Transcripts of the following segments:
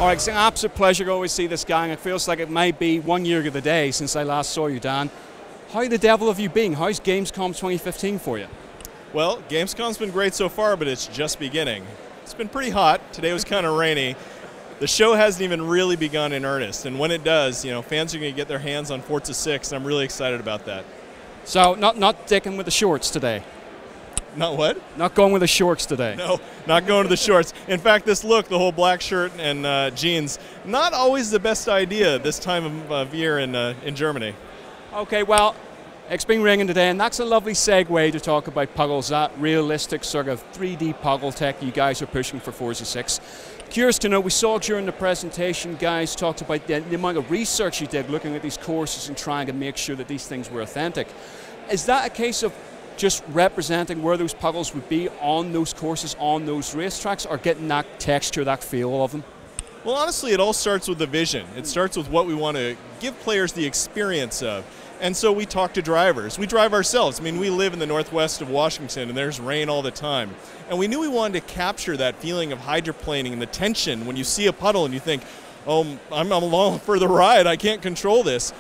All right, it's an absolute pleasure to always see this gang. It feels like it might be 1 year to the day since I last saw you, Dan. How the devil have you been? How's Gamescom 2015 for you? Well, Gamescom's been great so far, but it's just beginning. It's been pretty hot. Today was kind of rainy. The show hasn't even really begun in earnest, and when it does, you know, fans are going to get their hands on Forza 6, and I'm really excited about that. So, not dicking with the shorts today? Not what? Not going with the shorts today? No, not going to the shorts. In fact, this look, the whole black shirt and jeans, not always the best idea this time of year in Germany. Okay, well, it's been ringing today, and that's a lovely segue to talk about puddles, that realistic sort of 3D puddle tech you guys are pushing for Forza 6. Curious to know, we saw during the presentation, guys talked about the amount of research you did looking at these courses and trying to make sure that these things were authentic. Is that a case of just representing where those puddles would be on those courses, on those racetracks, or getting that texture, that feel of them? Well, honestly, it all starts with the vision. It starts with what we want to give players the experience of. And so we talk to drivers. We drive ourselves. I mean, we live in the northwest of Washington, and there's rain all the time. And we knew we wanted to capture that feeling of hydroplaning and the tension when you see a puddle and you think, oh, I'm along for the ride. I can't control this.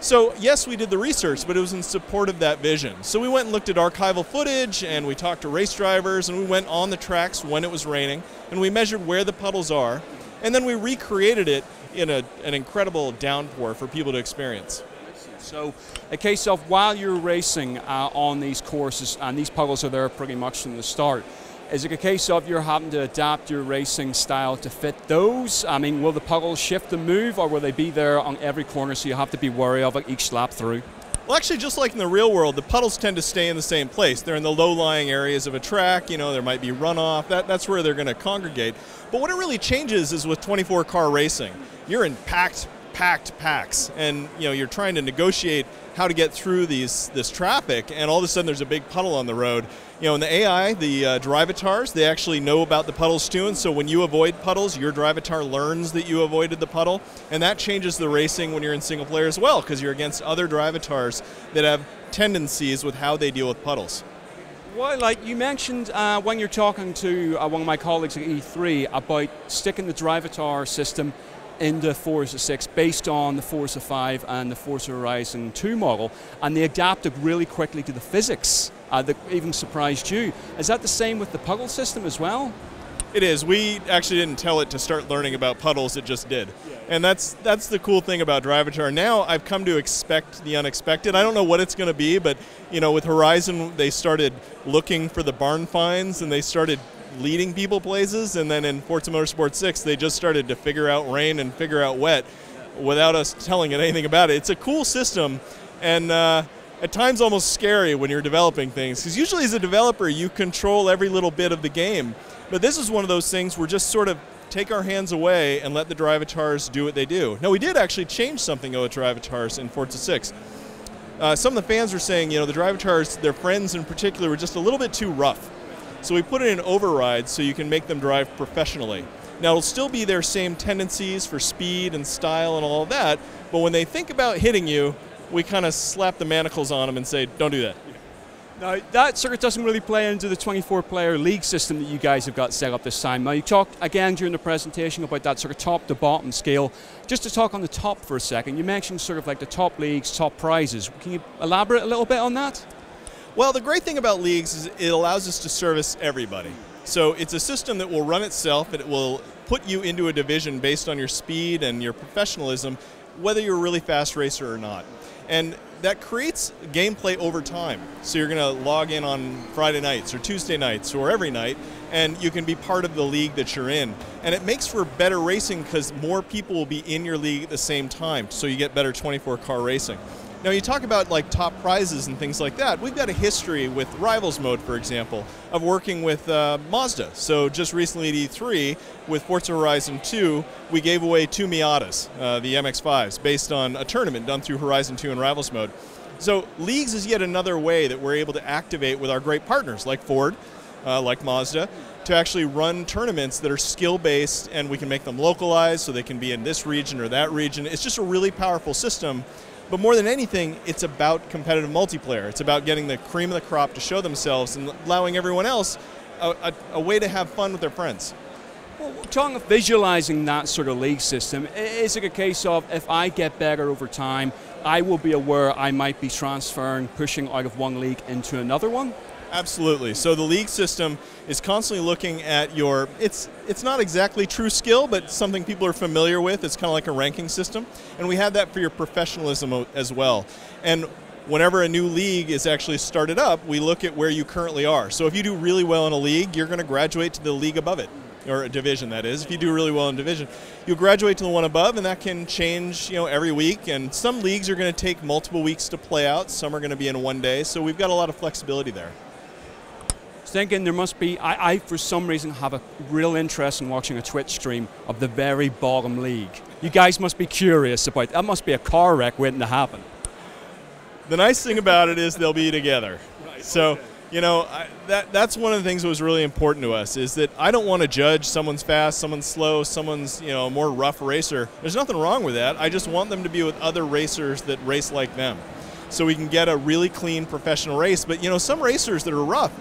So, yes, we did the research, but it was in support of that vision. So we went and looked at archival footage, and we talked to race drivers, and we went on the tracks when it was raining, and we measured where the puddles are, and then we recreated it in an incredible downpour for people to experience. So, a case of while you're racing on these courses, and these puddles are there pretty much from the start, is it a case of you're having to adapt your racing style to fit those? I mean, will the puddles shift and move, or will they be there on every corner so you have to be wary of it each lap through? Well, actually, just like in the real world, the puddles tend to stay in the same place. They're in the low-lying areas of a track. You know, there might be runoff. That's where they're going to congregate. But what it really changes is with 24-car racing. You're in packed packs, and you know, you're trying to negotiate how to get through this traffic, and all of a sudden there's a big puddle on the road. You know, in the AI, the Drivatars, they actually know about the puddles too, and so when you avoid puddles, your Drivatar learns that you avoided the puddle, and that changes the racing when you're in single player as well, because you're against other Drivatars that have tendencies with how they deal with puddles. Well, like you mentioned when you're talking to one of my colleagues at E3 about sticking the Drivatar system into Forza 6 based on the Forza 5 and the Forza Horizon 2 model, and they adapted really quickly to the physics that even surprised you. Is that the same with the puddle system as well? It is. We actually didn't tell it to start learning about puddles, it just did. And that's the cool thing about Drivatar. Now I've come to expect the unexpected. I don't know what it's going to be, but you know, with Horizon they started looking for the barn finds, and they started leading people places, and then in Forza Motorsport 6 they just started to figure out rain and figure out wet without us telling it anything about it. It's a cool system, and at times almost scary when you're developing things, because usually as a developer you control every little bit of the game, but this is one of those things where just sort of take our hands away and let the Drivatars do what they do. Now, we did actually change something with Drivatars in Forza 6. Some of the fans were saying, you know, the Drivatars, their friends in particular, were just a little bit too rough. So we put it in overrides so you can make them drive professionally. Now, it'll still be their same tendencies for speed and style and all of that, but when they think about hitting you, we kind of slap the manacles on them and say, don't do that. Now, that sort of doesn't really play into the 24-player league system that you guys have got set up this time. Now, you talked again during the presentation about that sort of top-to-bottom scale. Just to talk on the top for a second, you mentioned sort of like the top leagues, top prizes. Can you elaborate a little bit on that? Well, the great thing about leagues is it allows us to service everybody. So it's a system that will run itself, and it will put you into a division based on your speed and your professionalism, whether you're a really fast racer or not. And that creates gameplay over time. So you're going to log in on Friday nights or Tuesday nights or every night, and you can be part of the league that you're in. And it makes for better racing because more people will be in your league at the same time, so you get better 24-car racing. Now, you talk about like top prizes and things like that. We've got a history with Rivals Mode, for example, of working with Mazda. So just recently at E3, with Forza Horizon 2, we gave away 2 Miatas, the MX-5s, based on a tournament done through Horizon 2 and Rivals Mode. So leagues is yet another way that we're able to activate with our great partners like Ford, like Mazda, to actually run tournaments that are skill-based, and we can make them localized so they can be in this region or that region. It's just a really powerful system. But more than anything, it's about competitive multiplayer. It's about getting the cream of the crop to show themselves and allowing everyone else a way to have fun with their friends. Well, talking of visualizing that sort of league system, is it a case of if I get better over time, I will be aware I might be transferring, pushing out of one league into another one? Absolutely. So the league system is constantly looking at your, it's not exactly true skill, but something people are familiar with. It's kind of like a ranking system. And we have that for your professionalism as well. And whenever a new league is actually started up, we look at where you currently are. So if you do really well in a league, you're going to graduate to the league above it, or a division, that is. If you do really well in division, you'll graduate to the one above, and that can change, every week. And some leagues are going to take multiple weeks to play out. Some are going to be in one day. So we've got a lot of flexibility there. Thinking there must be, I for some reason have a real interest in watching a Twitch stream of the very bottom league. You guys must be curious about, that must be a car wreck waiting to happen. The nice thing about it is they'll be together. Right, so, okay. That's one of the things that was really important to us, is that I don't want to judge someone's fast, someone's slow, someone's, a more rough racer. There's nothing wrong with that. I just want them to be with other racers that race like them. So we can get a really clean professional race. But, some racers that are rough,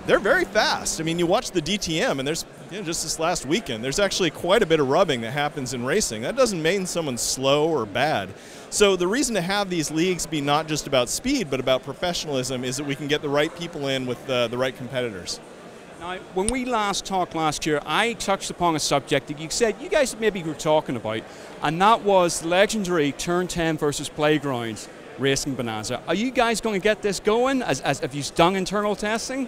they're very fast. I mean, you watch the DTM, and there's, just this last weekend, there's actually quite a bit of rubbing that happens in racing. That doesn't mean someone's slow or bad. So the reason to have these leagues be not just about speed, but about professionalism, is that we can get the right people in with the right competitors. Now, when we last talked last year, I touched upon a subject that you said you guys maybe were talking about, and that was legendary Turn 10 versus Playground Racing Bonanza. Are you guys going to get this going? Have you done internal testing?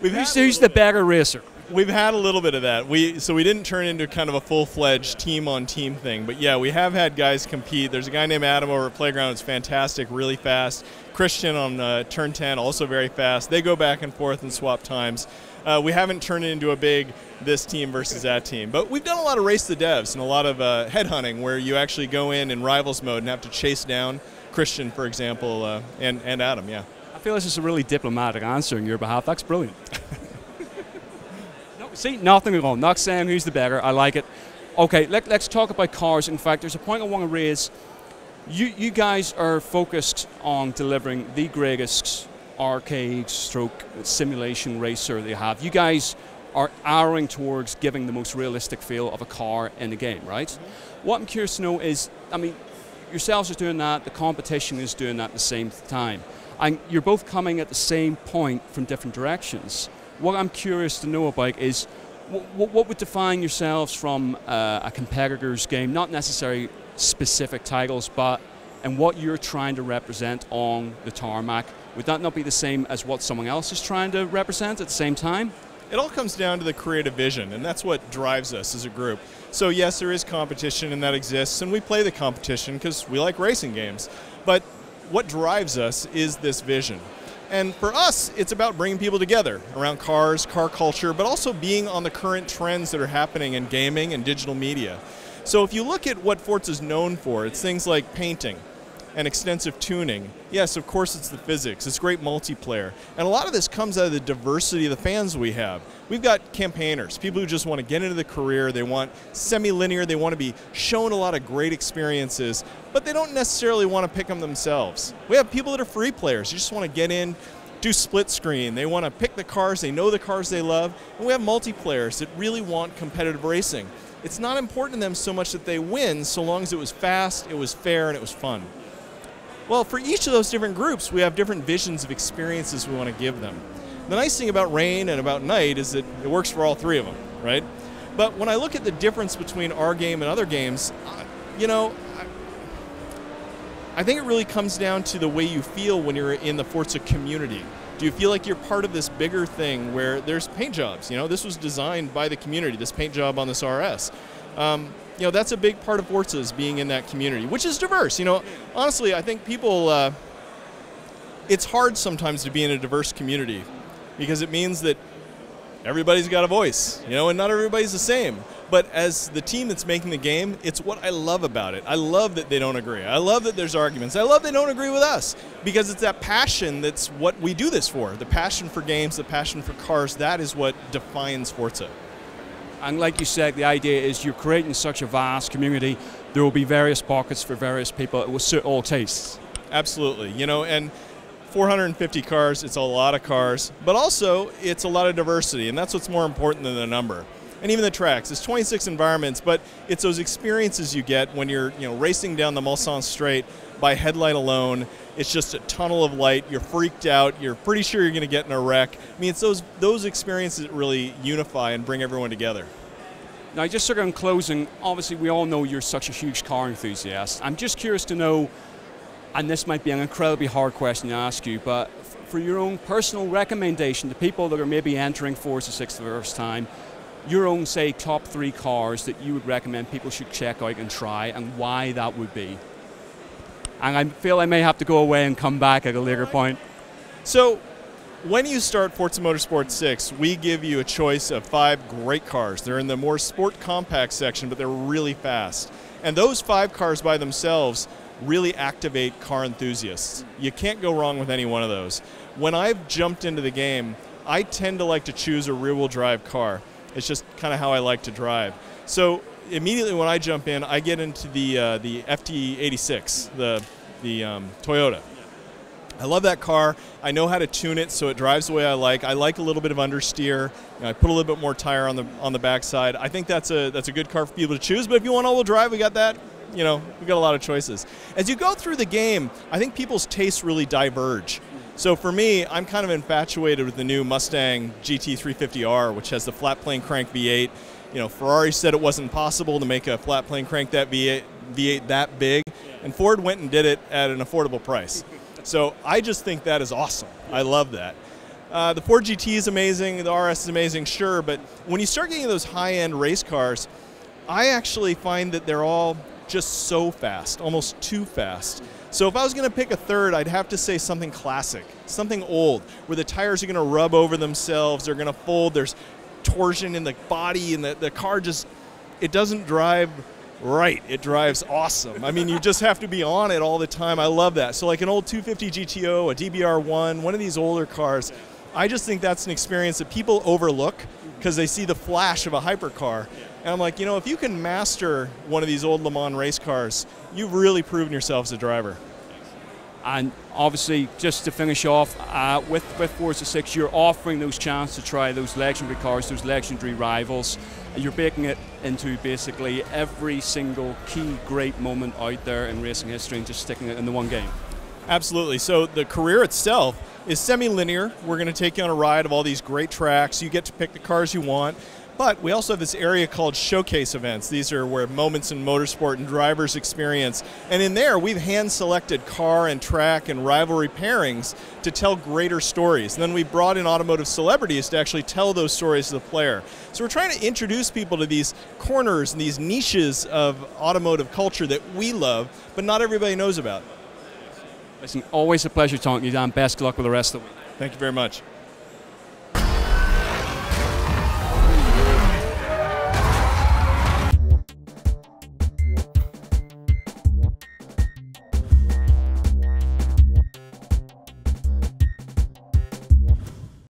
Who's the better racer? We've had a little bit of that. So we didn't turn into kind of a full-fledged team-on-team thing. But yeah, we have had guys compete. There's a guy named Adam over at Playground who's fantastic, really fast. Christian on Turn 10, also very fast. They go back and forth and swap times. We haven't turned it into a big this team versus that team. But we've done a lot of Race the Devs and a lot of headhunting, where you actually go in rivals mode and have to chase down Christian, for example, and Adam, yeah. I feel this is a really diplomatic answer on your behalf. That's brilliant. No, see, nothing at all. Not saying who's the better. I like it. Okay, let's talk about cars. In fact, there's a point I want to raise. You guys are focused on delivering the greatest arcade stroke simulation racer they have. You guys are arrowing towards giving the most realistic feel of a car in the game, right? Mm-hmm. What I'm curious to know is, I mean, yourselves are doing that, the competition is doing that at the same time. And you're both coming at the same point from different directions. What I'm curious to know about is what would define yourselves from a competitor's game, not necessarily specific titles, but and what you're trying to represent on the tarmac. Would that not be the same as what someone else is trying to represent at the same time? It all comes down to the creative vision, and that's what drives us as a group. So yes, there is competition, and that exists, and we play the competition because we like racing games. But what drives us is this vision. And for us, it's about bringing people together around cars, car culture, but also being on the current trends that are happening in gaming and digital media. So if you look at what Forza's known for, it's things like painting and extensive tuning. Yes, of course it's the physics, it's great multiplayer. And a lot of this comes out of the diversity of the fans we have. We've got campaigners, people who just want to get into the career, they want semi-linear, they want to be shown a lot of great experiences, but they don't necessarily want to pick them themselves. We have people that are free players, you just want to get in, do split screen, they want to pick the cars, they know the cars they love, and we have multiplayers that really want competitive racing. It's not important to them so much that they win, so long as it was fast, it was fair, and it was fun. Well, for each of those different groups, we have different visions of experiences we want to give them. The nice thing about Rain and about Night is that it works for all three of them, right? But when I look at the difference between our game and other games, I think it really comes down to the way you feel when you're in the Forza community. Do you feel like you're part of this bigger thing where there's paint jobs? This was designed by the community, this paint job on this RS. That's a big part of Forza, is being in that community, which is diverse. Honestly, I think people, it's hard sometimes to be in a diverse community because it means that everybody's got a voice, and not everybody's the same. But as the team that's making the game, it's what I love about it. I love that they don't agree. I love that there's arguments. I love they don't agree with us because it's that passion that's what we do this for. The passion for games, the passion for cars, that is what defines Forza. And like you said, the idea is you're creating such a vast community, there will be various pockets for various people. It will suit all tastes. Absolutely. And 450 cars, it's a lot of cars, but also it's a lot of diversity, and that's what's more important than the number. and even the tracks. It's 26 environments, but it's those experiences you get when you're racing down the Mulsanne Straight by headlight alone. It's just a tunnel of light. You're freaked out. You're pretty sure you're going to get in a wreck. I mean, it's those experiences that really unify and bring everyone together. Now, just sort of in closing, obviously we all know you're such a huge car enthusiast. I'm just curious to know, and this might be an incredibly hard question to ask you, but for your own personal recommendation to people that are maybe entering Forza 6 for the first time, your own, say, top 3 cars that you would recommend people should check out and try, and why that would be. And I feel I may have to go away and come back at a later point. So, when you start Forza Motorsport 6, we give you a choice of 5 great cars. They're in the more sport compact section, but they're really fast. And those 5 cars by themselves really activate car enthusiasts. You can't go wrong with any one of those. When I've jumped into the game, I tend to like to choose a rear-wheel drive car. It's just kind of how I like to drive. So immediately when I jump in, I get into the FT86, the Toyota. I love that car. I know how to tune it so it drives the way I like. I like a little bit of understeer. I put a little bit more tire on the backside. I think that's a good car for people to choose. But if you want all-wheel drive, we got that. We got a lot of choices. As you go through the game, I think people's tastes really diverge. So for me, I'm kind of infatuated with the new Mustang GT350R, which has the flat plane crank V8. Ferrari said it wasn't possible to make a flat plane crank that V8 that big, and Ford went and did it at an affordable price. So I just think that is awesome. I love that. The Ford GT is amazing, the RS is amazing, sure, but when you start getting those high-end race cars, I actually find that they're all just so fast, almost too fast. So if I was going to pick a third, I'd have to say something classic, something old, where the tires are going to rub over themselves, they're going to fold, there's torsion in the body, and the car just, it doesn't drive right. It drives awesome. I mean, you just have to be on it all the time. I love that. So like an old 250 GTO, a DBR1, one of these older cars, I just think that's an experience that people overlook because they see the flash of a hypercar. And I'm like, if you can master one of these old Le Mans race cars, you've really proven yourself as a driver. And obviously, just to finish off, with Forza 6, you're offering those chances to try those legendary cars, those legendary rivals. You're baking it into basically every single key great moment out there in racing history and just sticking it in the one game. Absolutely. So the career itself is semi-linear. We're going to take you on a ride of all these great tracks. You get to pick the cars you want. But we also have this area called showcase events. These are where moments in motorsport and drivers experience. And in there, we've hand-selected car and track and rivalry pairings to tell greater stories. And then we brought in automotive celebrities to actually tell those stories to the player. So we're trying to introduce people to these corners and these niches of automotive culture that we love, but not everybody knows about. Listen, always a pleasure talking to you, Dan. Best of luck with the rest of the week. Thank you very much.